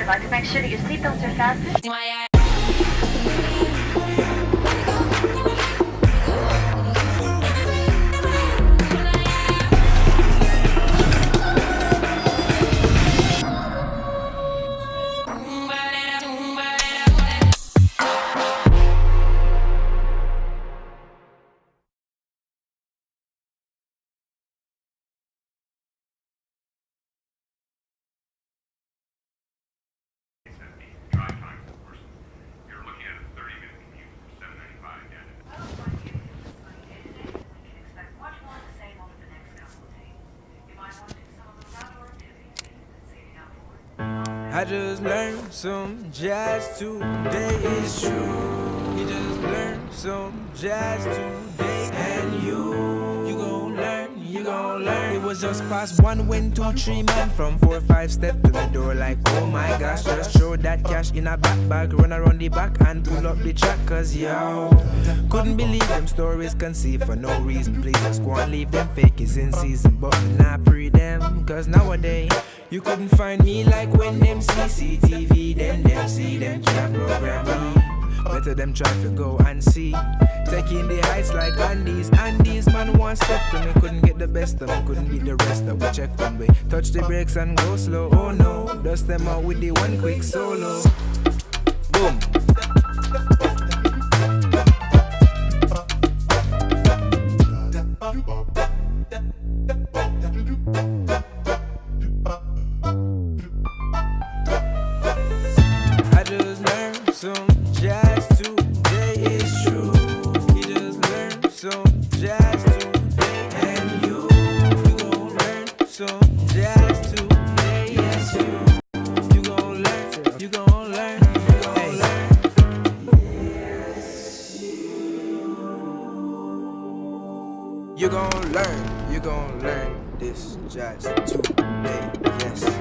I'd like to make sure that your seatbelts are fastened. I just learned some jazz today, it's true. You just learned some jazz today, and you gon' learn, you gon' learn. It was just past 1 when 2, 3 man from 4, 5 step to the door like, oh my gosh, just throw that cash in a back bag, run around the back and pull up the track, cause yo, couldn't believe them stories conceived for no reason. Please just go and leave them fake is in season, but not pre them, cause nowadays you couldn't find me like when them CCTV, then them see them can't program me. Better them try to go and see. Taking the heights like Andes. Andes man one step to me, couldn't get the best of me, couldn't beat the rest of we check one way. Touch the brakes and go slow, oh no. Dust them out with the one quick solo. Boom. Some jazz today, it's true. You just learned some jazz today, and you gon' learn some jazz today, yes you gon' learn, you gon' learn, you gon' learn. You gon' learn this jazz today, yes.